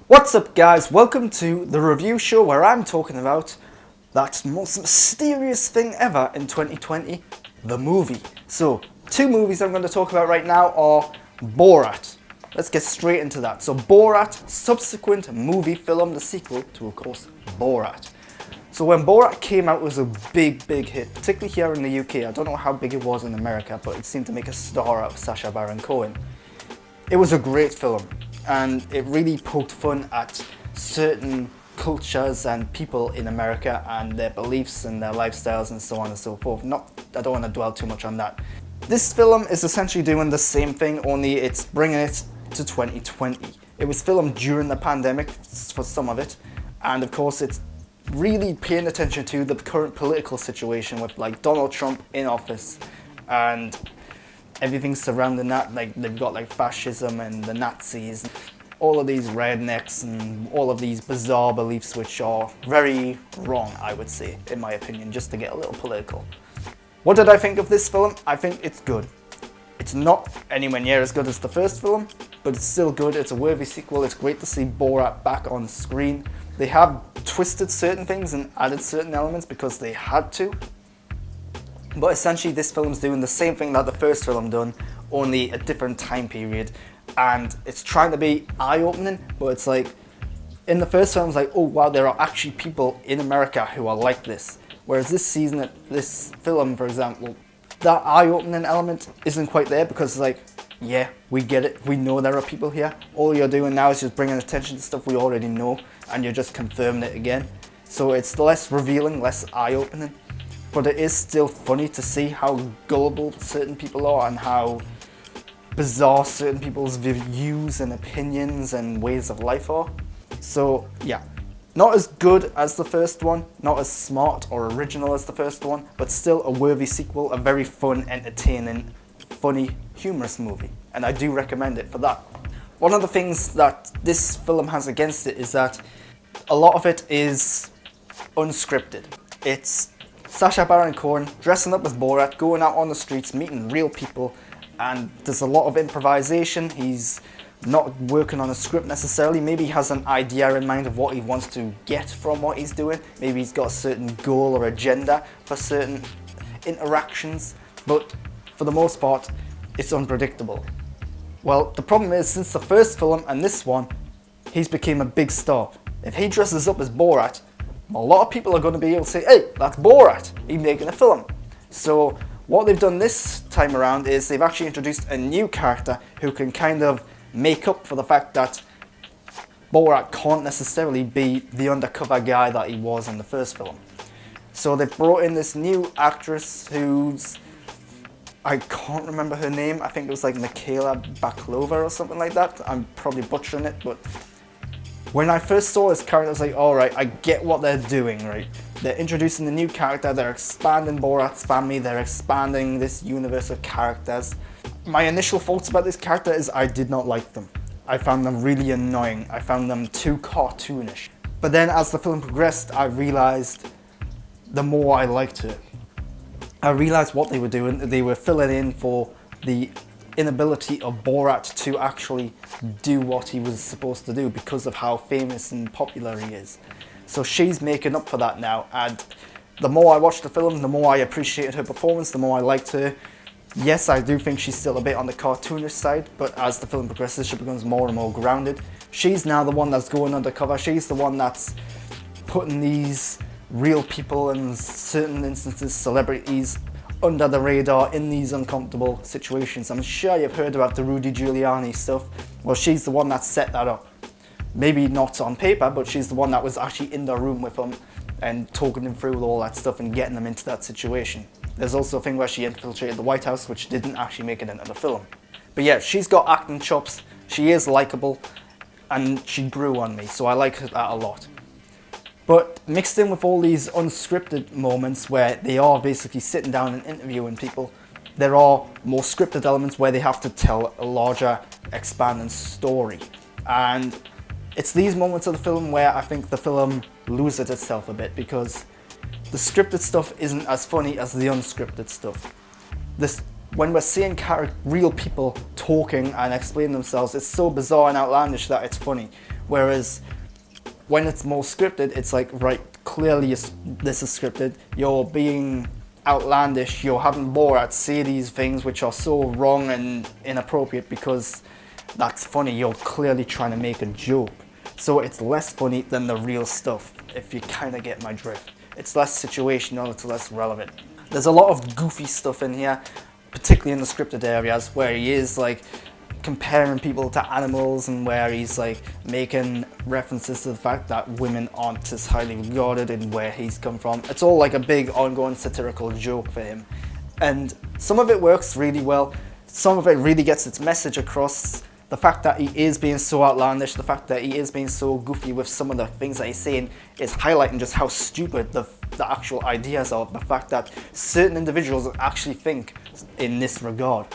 What's up guys, welcome to the review show where I'm talking about that most mysterious thing ever in 2020, the movie. So, two movies I'm going to talk about right now are Borat. Let's get straight into that. So Borat, subsequent MovieFilm, the sequel to, of course, Borat. So when Borat came out, it was a big hit, particularly here in the UK. I don't know how big it was in America, but it seemed to make a star out of Sacha Baron Cohen. It was a great film, and it really poked fun at certain cultures and people in America and their beliefs and their lifestyles and so on and so forth. I don't want to dwell too much on that. This film is essentially doing the same thing, only it's bringing it to 2020. It was filmed during the pandemic for some of it, and of course it's really paying attention to the current political situation with like Donald Trump in office and everything surrounding that. Like they've got like fascism and the Nazis, all of these rednecks and all of these bizarre beliefs which are very wrong, I would say, in my opinion, just to get a little political. What did I think of this film? I think it's good. It's not anywhere near as good as the first film, but it's still good. It's a worthy sequel. It's great to see Borat back on screen. They have twisted certain things and added certain elements because they had to. But essentially this film's doing the same thing that the first film done, only a different time period. And it's trying to be eye-opening, but it's like, in the first film it's like, oh wow, there are actually people in America who are like this. Whereas this film, for example, that eye-opening element isn't quite there because it's like, yeah, we get it, we know there are people here. All you're doing now is just bringing attention to stuff we already know, and you're just confirming it again. So it's less revealing, less eye-opening, but it is still funny to see how gullible certain people are and how bizarre certain people's views and opinions and ways of life are. So yeah, not as good as the first one, not as smart or original as the first one, but still a worthy sequel, a very fun, entertaining, funny, humorous movie, and I do recommend it for that. One of the things that this film has against it is that a lot of it is unscripted. It's Sacha Baron Cohen dressing up as Borat, going out on the streets, meeting real people, and there's a lot of improvisation. He's not working on a script necessarily. Maybe he has an idea in mind of what he wants to get from what he's doing. Maybe he's got a certain goal or agenda for certain interactions, but for the most part, it's unpredictable. Well, the problem is, since the first film and this one, he's become a big star. If he dresses up as Borat, a lot of people are going to be able to say, hey, that's Borat, he's making a film. So what they've done this time around is they've actually introduced a new character who can kind of make up for the fact that Borat can't necessarily be the undercover guy that he was in the first film. So they've brought in this new actress who's, I can't remember her name, I think it was like Michaela Baklova or something like that. I'm probably butchering it, but when I first saw this character, I was like, alright, I get what they're doing, right? They're introducing the new character, they're expanding Borat's family, they're expanding this universe of characters. My initial thoughts about this character is I did not like them. I found them really annoying, I found them too cartoonish. But then as the film progressed, I realised the more I liked her. I realised what they were doing. They were filling in for the inability of Borat to actually do what he was supposed to do because of how famous and popular he is. So she's making up for that now, and the more I watched the film, the more I appreciated her performance, the more I liked her. Yes, I do think she's still a bit on the cartoonish side, but as the film progresses, she becomes more and more grounded. She's now the one that's going undercover. She's the one that's putting these real people, and in certain instances celebrities, under the radar in these uncomfortable situations. I'm sure you've heard about the Rudy Giuliani stuff. Well, she's the one that set that up. Maybe not on paper, but she's the one that was actually in the room with them and talking them through all that stuff and getting them into that situation. There's also a thing where she infiltrated the White House, which didn't actually make it into the film. But yeah, she's got acting chops, she is likable, and she grew on me, so I like that a lot. But mixed in with all these unscripted moments where they are basically sitting down and interviewing people, there are more scripted elements where they have to tell a larger, expanding story. And it's these moments of the film where I think the film loses itself a bit, because the scripted stuff isn't as funny as the unscripted stuff. when we're seeing real people talking and explaining themselves, it's so bizarre and outlandish that it's funny. Whereas when it's more scripted, it's like, right, clearly this is scripted, you're being outlandish, you're having Borat say these things which are so wrong and inappropriate because that's funny, you're clearly trying to make a joke. So it's less funny than the real stuff, if you kind of get my drift. It's less situational, it's less relevant. There's a lot of goofy stuff in here, particularly in the scripted areas, where he is like comparing people to animals and where he's like making references to the fact that women aren't as highly regarded in where he's come from. It's all like a big ongoing satirical joke for him. And some of it works really well, some of it really gets its message across. The fact that he is being so outlandish, the fact that he is being so goofy with some of the things that he's saying is highlighting just how stupid the actual ideas are. The fact that certain individuals actually think in this regard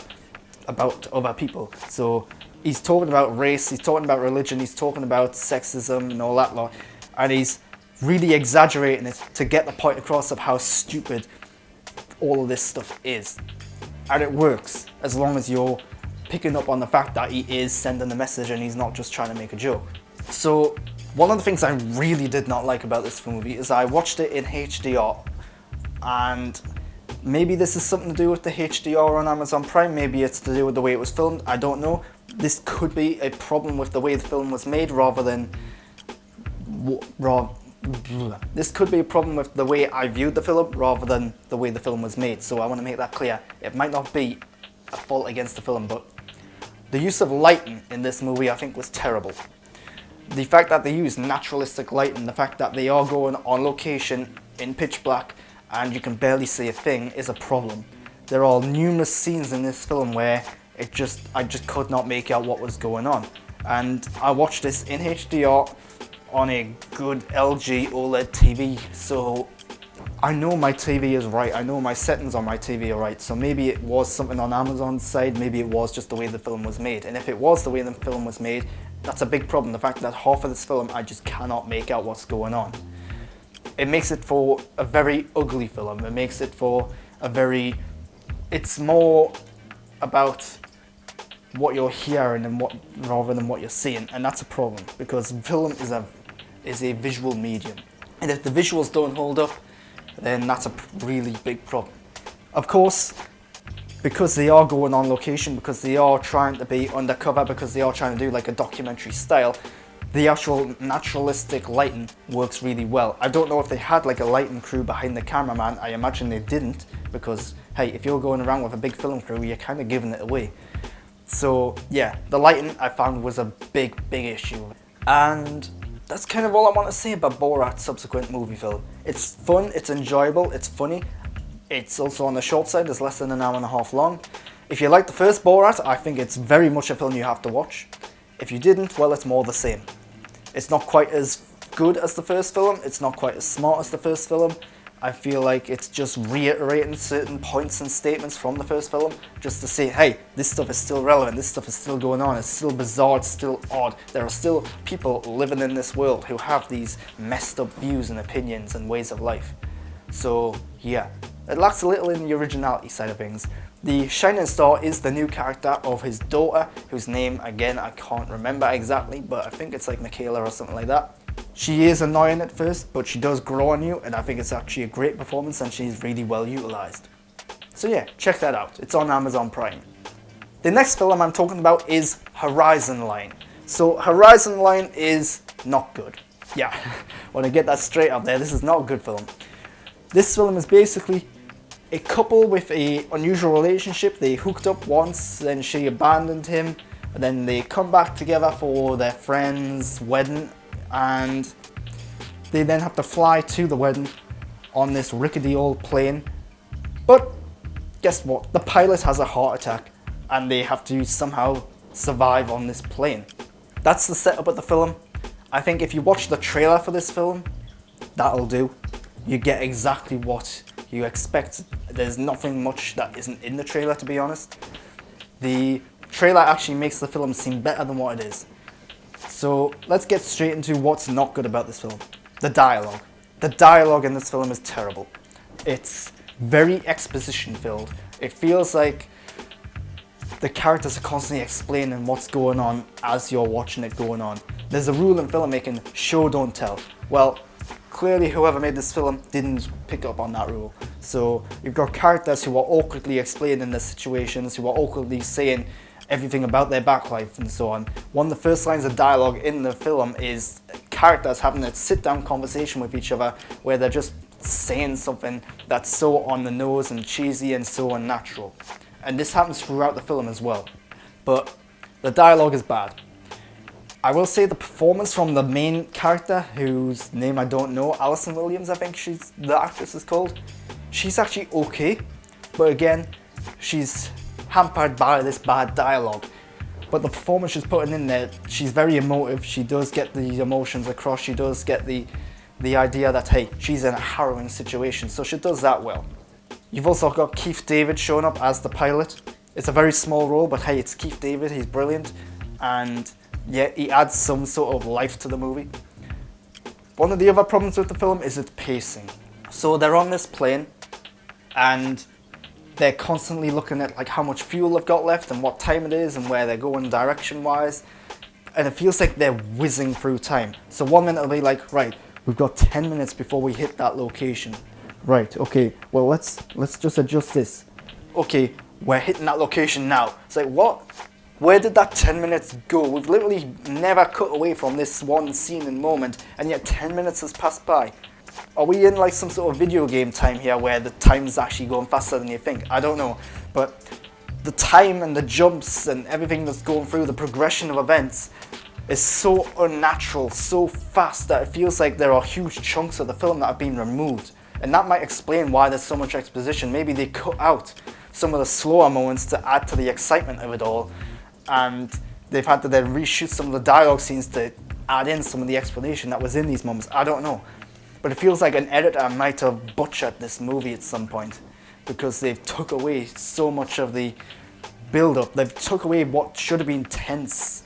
about other people. So he's talking about race, he's talking about religion, he's talking about sexism and all that lot, and he's really exaggerating it to get the point across of how stupid all of this stuff is. And it works as long as you're picking up on the fact that he is sending a message and he's not just trying to make a joke. So one of the things I really did not like about this movie is I watched it in HDR, and maybe this is something to do with the HDR on Amazon Prime, maybe it's to do with the way it was filmed, I don't know. This could be a problem with the way the film was made rather than this could be a problem with the way I viewed the film rather than the way the film was made. So I want to make that clear. It might not be a fault against the film, but the use of lighting in this movie I think was terrible. The fact that they use naturalistic lighting, the fact that they are going on location in pitch black and you can barely see a thing is a problem. There are numerous scenes in this film where I just could not make out what was going on. And I watched this in HDR on a good LG OLED TV, so I know my TV is right, I know my settings on my TV are right, so maybe it was something on Amazon's side, maybe it was just the way the film was made. And if it was the way the film was made, that's a big problem. The fact that half of this film I just cannot make out what's going on. It makes it for a very ugly film, it makes it for a very, it's more about what you're hearing and rather than what you're seeing, and that's a problem because film is a visual medium. And if the visuals don't hold up, then that's a really big problem. Of course, because they are going on location, because they are trying to be undercover, because they are trying to do like a documentary style, the actual naturalistic lighting works really well. I don't know if they had like a lighting crew behind the cameraman, I imagine they didn't, because hey, if you're going around with a big film crew, you're kind of giving it away. So yeah, the lighting I found was a big issue. And that's kind of all I want to say about Borat Subsequent MovieFilm. It's fun, it's enjoyable, it's funny. It's also on the short side, it's less than an hour and a half long. If you liked the first Borat, I think it's very much a film you have to watch. If you didn't, well, it's more the same. It's not quite as good as the first film, it's not quite as smart as the first film. I feel like it's just reiterating certain points and statements from the first film, just to say, hey, this stuff is still relevant, this stuff is still going on, it's still bizarre, it's still odd. There are still people living in this world who have these messed up views and opinions and ways of life. So yeah, it lacks a little in the originality side of things. The shining star is the new character of his daughter, whose name, again, I can't remember exactly, but I think it's like Michaela or something like that. She is annoying at first, but she does grow on you, and I think it's actually a great performance and she's really well utilised. So yeah, check that out. It's on Amazon Prime. The next film I'm talking about is Horizon Line. So Horizon Line is not good. Yeah, I want to get that straight up there. This is not a good film. This film is basically a couple with an unusual relationship. They hooked up once, then she abandoned him, and then they come back together for their friend's wedding, and they then have to fly to the wedding on this rickety old plane. But guess what? The pilot has a heart attack and they have to somehow survive on this plane. That's the setup of the film. I think if you watch the trailer for this film, that'll do. You get exactly what you expect. There's nothing much that isn't in the trailer, to be honest. The trailer actually makes the film seem better than what it is. So let's get straight into what's not good about this film. The dialogue. The dialogue in this film is terrible. It's very exposition filled. It feels like the characters are constantly explaining what's going on as you're watching it going on. There's a rule in filmmaking, show don't tell. Well, clearly whoever made this film didn't pick up on that rule. So you've got characters who are awkwardly explaining the situations, who are awkwardly saying everything about their backlife and so on. One of the first lines of dialogue in the film is characters having a sit-down conversation with each other where they're just saying something that's so on the nose and cheesy and so unnatural. And this happens throughout the film as well. But the dialogue is bad. I will say the performance from the main character, whose name I don't know, Alison Williams I think the actress is called, she's actually okay, but again, she's hampered by this bad dialogue. But the performance she's putting in there, she's very emotive, she does get the emotions across, she does get the idea that, hey, she's in a harrowing situation, so she does that well. You've also got Keith David showing up as the pilot. It's a very small role, but hey, it's Keith David, he's brilliant, and yeah, he adds some sort of life to the movie. One of the other problems with the film is its pacing. So they're on this plane, and they're constantly looking at like how much fuel they've got left and what time it is and where they're going direction-wise, and it feels like they're whizzing through time. So one minute it'll be like, right, we've got 10 minutes before we hit that location. Right, okay, well let's just adjust this. Okay, we're hitting that location now. It's like, what? Where did that 10 minutes go? We've literally never cut away from this one scene and moment, and yet 10 minutes has passed by. Are we in like some sort of video game time here where the time's actually going faster than you think? I don't know, but the time and the jumps and everything that's going through, the progression of events, is so unnatural, so fast that it feels like there are huge chunks of the film that have been removed. And that might explain why there's so much exposition. Maybe they cut out some of the slower moments to add to the excitement of it all, and they've had to then reshoot some of the dialogue scenes to add in some of the explanation that was in these moments. I don't know. But it feels like an editor might have butchered this movie at some point, because they've took away so much of the build-up. They've took away what should have been tense,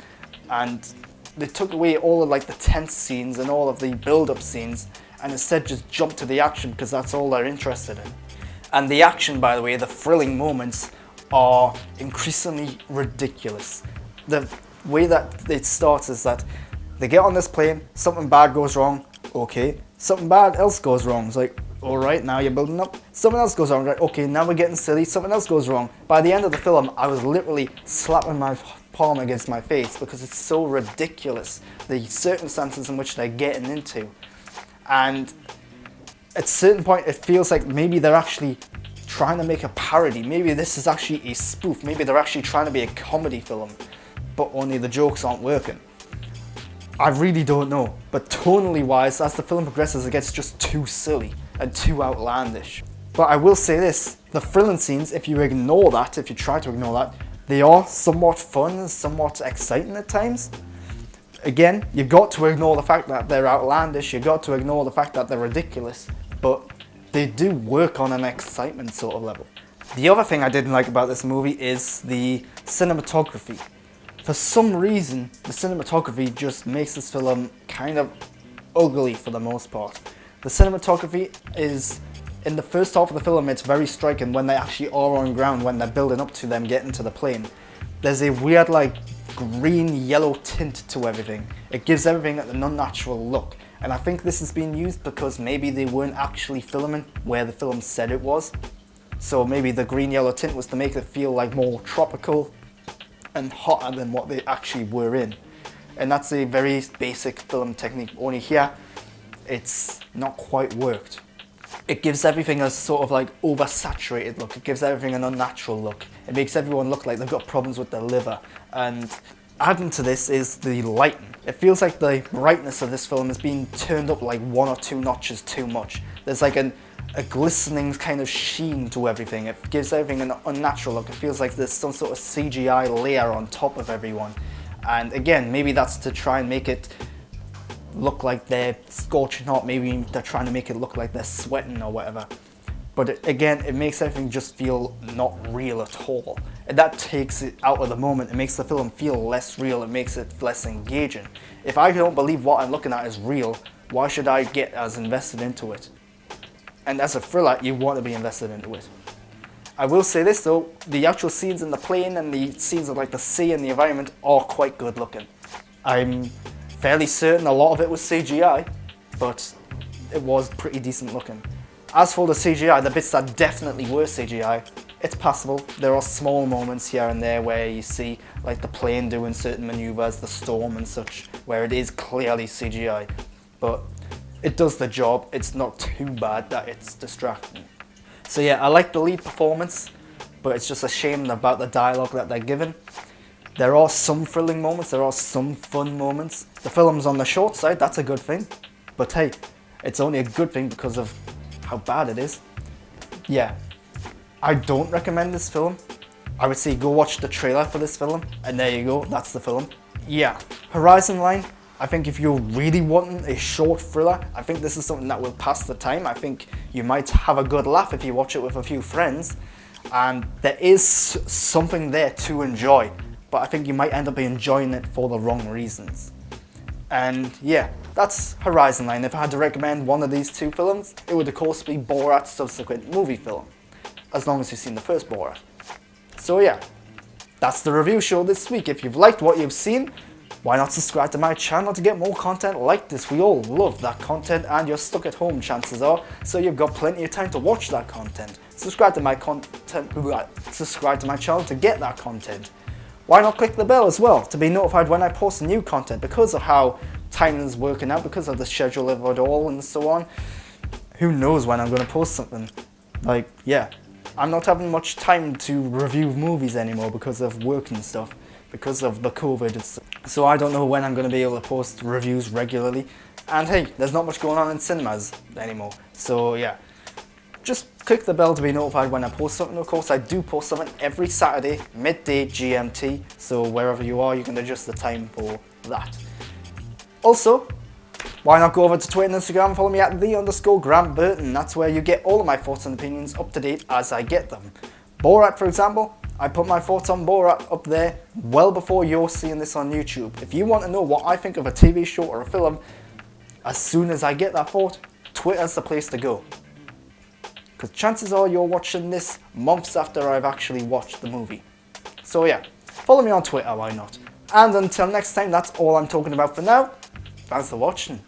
and they took away all of like the tense scenes and all of the build-up scenes, and instead just jumped to the action because that's all they're interested in. And the action, by the way, the thrilling moments are increasingly ridiculous. The way that it starts is that they get on this plane, something bad goes wrong, okay, something bad else goes wrong. It's like, alright, now you're building up, something else goes wrong, right, okay, now we're getting silly, something else goes wrong. By the end of the film, I was literally slapping my palm against my face because it's so ridiculous, the circumstances in which they're getting into. And at a certain point, it feels like maybe they're actually trying to make a parody. Maybe this is actually a spoof. Maybe they're actually trying to be a comedy film, but only the jokes aren't working. I really don't know. But tonally wise, as the film progresses, it gets just too silly and too outlandish. But I will say this, the thrilling scenes, if you ignore that, if you try to ignore that, they are somewhat fun and somewhat exciting at times. Again, you've got to ignore the fact that they're outlandish, you've got to ignore the fact that they're ridiculous, but they do work on an excitement sort of level. The other thing I didn't like about this movie is the cinematography. For some reason, the cinematography just makes this film kind of ugly for the most part. The cinematography is, in the first half of the film, it's very striking when they actually are on ground, when they're building up to them getting to the plane. There's a weird like green yellow tint to everything. It gives everything an unnatural look, and I think this has been used because maybe they weren't actually filming where the film said it was, so maybe the green yellow tint was to make it feel like more tropical and hotter than what they actually were in. And that's a very basic film technique, only here it's not quite worked. It gives everything a sort of like oversaturated look, it gives everything an unnatural look. It makes everyone look like they've got problems with their liver. And adding to this is the lighting. It feels like the brightness of this film has been turned up like 1 or 2 notches too much. There's like a glistening kind of sheen to everything. It gives everything an unnatural look. It feels like there's some sort of CGI layer on top of everyone. And again, maybe that's to try and make it look like they're scorching hot. Maybe they're trying to make it look like they're sweating or whatever. But again, it makes everything just feel not real at all. And that takes it out of the moment. It makes the film feel less real. It makes it less engaging. If I don't believe what I'm looking at is real, why should I get as invested into it? And as a thriller, you want to be invested into it. I will say this though, the actual scenes in the plane and the scenes of like the sea and the environment are quite good looking. I'm fairly certain a lot of it was CGI, but it was pretty decent looking. As for the CGI, the bits that definitely were CGI, it's passable. There are small moments here and there where you see like the plane doing certain maneuvers, the storm and such, where it is clearly CGI. But it does the job. It's not too bad that it's distracting. So yeah, I like the lead performance, but it's just a shame about the dialogue that they're given. There are some thrilling moments, there are some fun moments. The film's on the short side, that's a good thing. But hey, it's only a good thing because of how bad it is. Yeah, I don't recommend this film. I would say go watch the trailer for this film, and there you go, that's the film. Yeah, Horizon Line, I think if you're really wanting a short thriller, I think this is something that will pass the time. I think you might have a good laugh if you watch it with a few friends, and there is something there to enjoy, but I think you might end up enjoying it for the wrong reasons. And yeah, that's Horizon Line. If I had to recommend one of these two films, it would of course be Borat's subsequent movie film, as long as you've seen the first Borat. So yeah, that's the review show this week. If you've liked what you've seen, why not subscribe to my channel to get more content like this? We all love that content, and you're stuck at home, chances are, so you've got plenty of time to watch that content. Subscribe to my channel to get that content. Why not click the bell as well to be notified when I post new content? Because of how timing is working out, because of the schedule of it all and so on, who knows when I'm going to post something. Like, yeah, I'm not having much time to review movies anymore because of work and stuff, because of the COVID. So I don't know when I'm going to be able to post reviews regularly. And hey, there's not much going on in cinemas anymore. So yeah, just click the bell to be notified when I post something. Of course, I do post something every Saturday, midday GMT. So wherever you are, you can adjust the time for that. Also, why not go over to Twitter and Instagram and follow me at @the_Grant Burton. That's where you get all of my thoughts and opinions up to date as I get them. Borat, for example, I put my thoughts on Borat up there well before you're seeing this on YouTube. If you want to know what I think of a TV show or a film, as soon as I get that thought, Twitter's the place to go. Because chances are you're watching this months after I've actually watched the movie. So yeah, follow me on Twitter, why not? And until next time, that's all I'm talking about for now. Thanks for watching.